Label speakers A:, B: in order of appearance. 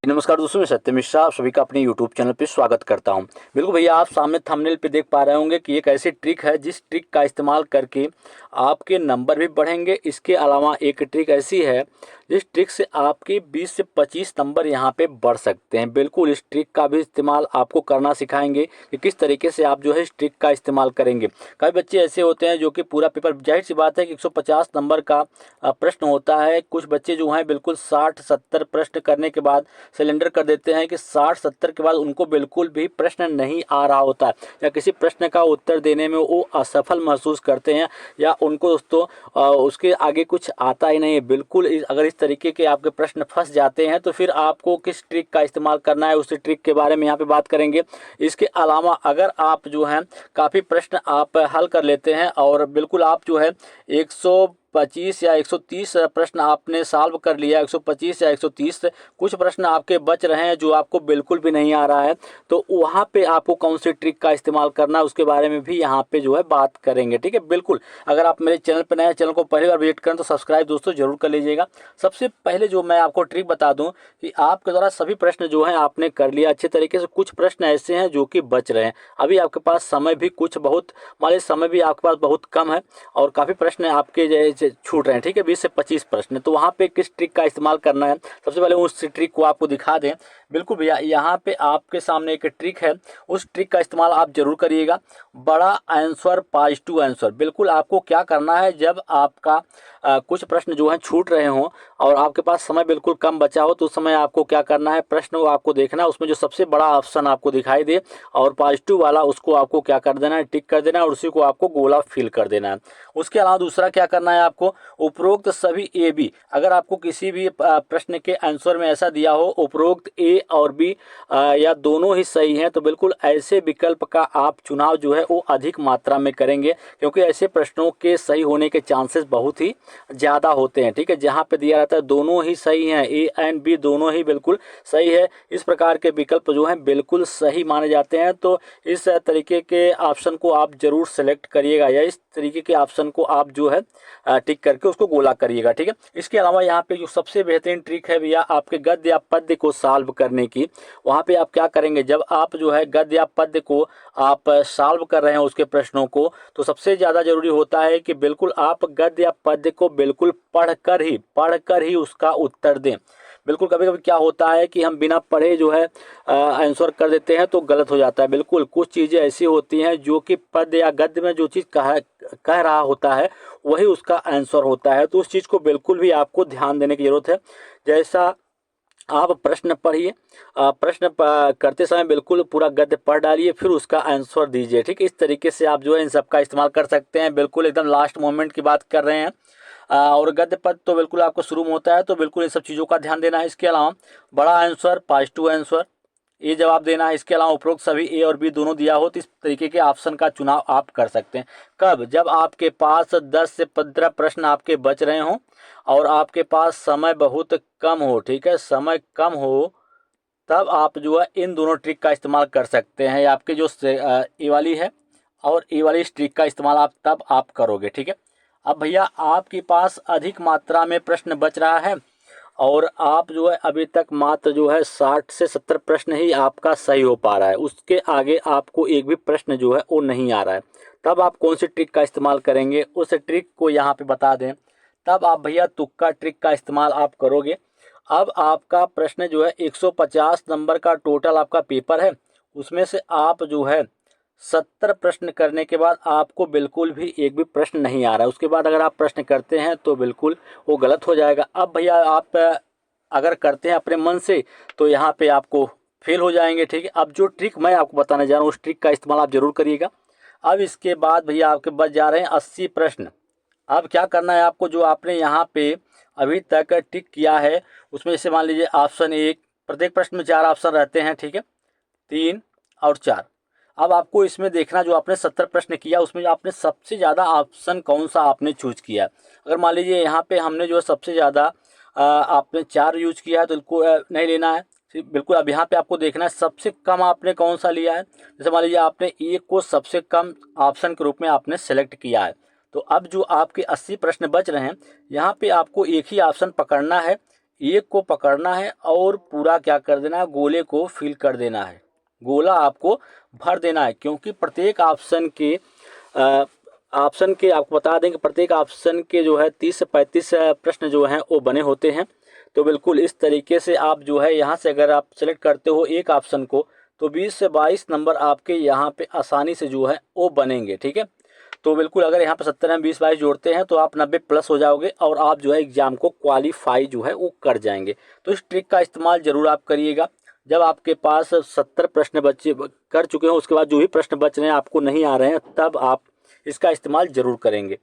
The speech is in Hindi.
A: नमस्कार दोस्तों, मैं सत्य मिश्रा आप सभी का अपने YouTube चैनल पे स्वागत करता हूं। बिल्कुल भैया, आप सामने थंबनेल पे देख पा रहे होंगे कि एक ऐसी ट्रिक है जिस ट्रिक का इस्तेमाल करके आपके नंबर भी बढ़ेंगे। इसके अलावा एक ट्रिक ऐसी है जिस ट्रिक से आपके 20 से 25 नंबर यहां पे बढ़ सकते हैं। बिल्कुल इस ट्रिक का भी इस्तेमाल आपको करना सिखाएंगे कि किस तरीके से आप जो है इस ट्रिक का इस्तेमाल करेंगे। कई बच्चे ऐसे होते हैं जो कि पूरा पेपर, जाहिर सी बात है कि 150 नंबर का प्रश्न होता है। कुछ बच्चे जो हैं बिल्कुल 60-70 प्रश्न करने के बाद सिलेंडर कर देते हैं कि 60-70 के बाद उनको बिल्कुल भी प्रश्न नहीं आ रहा होता है, या किसी प्रश्न का उत्तर देने में वो असफल महसूस करते हैं, या उनको दोस्तों उसके आगे कुछ आता ही नहीं है। बिल्कुल अगर इस तरीके के आपके प्रश्न फंस जाते हैं तो फिर आपको किस ट्रिक का इस्तेमाल करना है, उस ट्रिक के बारे में यहाँ पे बात करेंगे। इसके अलावा अगर आप जो है काफ़ी प्रश्न आप हल कर लेते हैं और बिल्कुल आप जो है 125 या 130 प्रश्न आपने सॉल्व कर लिया, 125 या 130 कुछ प्रश्न आपके बच रहे हैं जो आपको बिल्कुल भी नहीं आ रहा है, तो वहाँ पे आपको कौन सी ट्रिक का इस्तेमाल करना है उसके बारे में भी यहाँ पे जो है बात करेंगे। ठीक है, बिल्कुल अगर आप मेरे चैनल पर नए हैं, चैनल को पहली बार विजिट करें तो सब्सक्राइब दोस्तों जरूर कर लीजिएगा। सबसे पहले जो मैं आपको ट्रिक बता दूं कि आपके द्वारा सभी प्रश्न जो हैं आपने कर लिया अच्छे तरीके से। कुछ प्रश्न ऐसे हैं जो कि बच रहे हैं, अभी आपके पास समय भी कुछ बहुत, मान लीजिए समय भी आपके पास बहुत कम है और काफ़ी प्रश्न आपके जैसे छूट रहे हैं। ठीक है, 20 से 25 प्रश्न, तो वहाँ पे किस ट्रिक का इस्तेमाल करना है सबसे पहले उस ट्रिक को आपको दिखा दें। बिल्कुल भैया, यहाँ पे आपके सामने एक ट्रिक है, उस ट्रिक का इस्तेमाल आप जरूर करिएगा। बड़ा आंसर पॉजिटिव आंसर। बिल्कुल आपको क्या करना है, जब आपका कुछ प्रश्न जो हैं छूट रहे हों और आपके पास समय बिल्कुल कम बचा हो, तो उस समय आपको क्या करना है, प्रश्न को आपको देखना है, उसमें जो सबसे बड़ा ऑप्शन आपको दिखाई दे और पॉजिटिव वाला, उसको आपको क्या कर देना है, टिक कर देना है और उसी को आपको गोला फिल कर देना है। उसके अलावा दूसरा क्या करना है आपको, उपरोक्त सभी ए बी, अगर आपको किसी भी प्रश्न के आंसर में ऐसा दिया हो उपरोक्त ए और बी या दोनों ही सही हैं, तो बिल्कुल ऐसे विकल्प का आप चुनाव जो है वो अधिक मात्रा में करेंगे, क्योंकि ऐसे प्रश्नों के सही होने के चांसेस बहुत ही ज़्यादा होते हैं। ठीक है, जहाँ पे दिया रहता है दोनों ही सही हैं, ए एंड बी दोनों ही बिल्कुल सही है, इस प्रकार के विकल्प जो हैं बिल्कुल सही माने जाते हैं। तो इस तरीके के ऑप्शन को आप जरूर सेलेक्ट करिएगा, या इस तरीके के ऑप्शन को आप जो है टिक करके उसको गोला करिएगा। ठीक है, इसके अलावा यहाँ पे जो सबसे बेहतरीन ट्रिक है भैया आपके गद्य या पद्य को सॉल्व करने की, वहाँ पे आप क्या करेंगे, जब आप जो है गद्य या पद्य को आप सॉल्व कर रहे हैं उसके प्रश्नों को, तो सबसे ज़्यादा जरूरी होता है कि बिल्कुल आप गद्य या पद्य को बिल्कुल पढ़कर ही उसका उत्तर दें। बिल्कुल कभी कभी क्या होता है कि हम बिना पढ़े जो है आंसर कर देते हैं तो गलत हो जाता है। बिल्कुल कुछ चीज़ें ऐसी होती हैं जो कि पद्य या गद्य में जो चीज़ कह रहा होता है वही उसका आंसर होता है, तो उस चीज़ को बिल्कुल भी आपको ध्यान देने की ज़रूरत है। जैसा आप प्रश्न पढ़िए, करते समय बिल्कुल पूरा गद्य पढ़ डालिए, फिर उसका आंसर दीजिए। ठीक है, इस तरीके से आप जो है इन सब का इस्तेमाल कर सकते हैं। बिल्कुल एकदम लास्ट मोमेंट की बात कर रहे हैं और गद्य पद तो बिल्कुल आपको शुरू में होता है, तो बिल्कुल इन सब चीज़ों का ध्यान देना है। इसके अलावा बड़ा आंसर पॉजिटिव आंसर ये जवाब देना है। इसके अलावा उपरोक्त सभी ए और बी दोनों दिया हो तो इस तरीके के ऑप्शन का चुनाव आप कर सकते हैं। कब, जब आपके पास 10 से 15 प्रश्न आपके बच रहे हों और आपके पास समय बहुत कम हो। ठीक है, समय कम हो तब आप जो है इन दोनों ट्रिक का इस्तेमाल कर सकते हैं। आपके जो ए वाली है और ए वाली इस ट्रिक का इस्तेमाल आप तब आप करोगे। ठीक है, अब भैया आपके पास अधिक मात्रा में प्रश्न बच रहा है और आप जो है अभी तक मात्र जो है 60 से 70 प्रश्न ही आपका सही हो पा रहा है, उसके आगे आपको एक भी प्रश्न जो है वो नहीं आ रहा है, तब आप कौन सी ट्रिक का इस्तेमाल करेंगे उस ट्रिक को यहाँ पे बता दें। तब आप भैया तुक्का ट्रिक का इस्तेमाल आप करोगे। अब आपका प्रश्न जो है 150 नंबर का टोटल आपका पेपर है, उसमें से आप जो है 70 प्रश्न करने के बाद आपको बिल्कुल भी एक भी प्रश्न नहीं आ रहा है, उसके बाद अगर आप प्रश्न करते हैं तो बिल्कुल वो गलत हो जाएगा। अब भैया आप अगर करते हैं अपने मन से तो यहाँ पे आपको फेल हो जाएंगे। ठीक है, अब जो ट्रिक मैं आपको बताने जा रहा हूँ उस ट्रिक का इस्तेमाल आप जरूर करिएगा। अब इसके बाद भैया आपके बच जा रहे हैं 80 प्रश्न। अब क्या करना है आपको, जो आपने यहाँ पे अभी तक टिक किया है उसमें से मान लीजिए ऑप्शन एक, प्रत्येक प्रश्न में 4 ऑप्शन रहते हैं। ठीक है, 3 और 4। अब आपको इसमें देखना, जो आपने 70 प्रश्न किया उसमें जो आपने सबसे ज़्यादा ऑप्शन कौन सा आपने चूज किया। अगर मान लीजिए यहाँ पे हमने जो है सबसे ज़्यादा आपने 4 यूज किया है तो इनको नहीं लेना है। बिल्कुल अब यहाँ पे आपको देखना है सबसे कम आपने कौन सा लिया है। जैसे मान लीजिए आपने एक को सबसे कम ऑप्शन के रूप में आपने सेलेक्ट किया है, तो अब जो आपके 80 प्रश्न बच रहे हैं यहाँ पे आपको एक ही ऑप्शन पकड़ना है, एक को पकड़ना है और पूरा क्या कर देना है, गोले को फिल कर देना है, गोला आपको भर देना है। क्योंकि प्रत्येक ऑप्शन के आपको बता दें कि प्रत्येक ऑप्शन के जो है 30 से 35 प्रश्न जो हैं वो बने होते हैं। तो बिल्कुल इस तरीके से आप जो है यहाँ से अगर आप सेलेक्ट करते हो एक ऑप्शन को तो 20 से 22 नंबर आपके यहाँ पे आसानी से जो है वो बनेंगे। ठीक है, तो बिल्कुल अगर यहाँ पे 70 में 20-22 जोड़ते हैं तो आप 90 प्लस हो जाओगे और आप जो है एग्जाम को क्वालिफाई जो है वो कर जाएंगे। तो इस ट्रिक का इस्तेमाल जरूर आप करिएगा। जब आपके पास 70 प्रश्न बच्चे कर चुके हो, उसके बाद जो भी प्रश्न बच रहे हैं आपको नहीं आ रहे हैं, तब आप इसका इस्तेमाल जरूर करेंगे।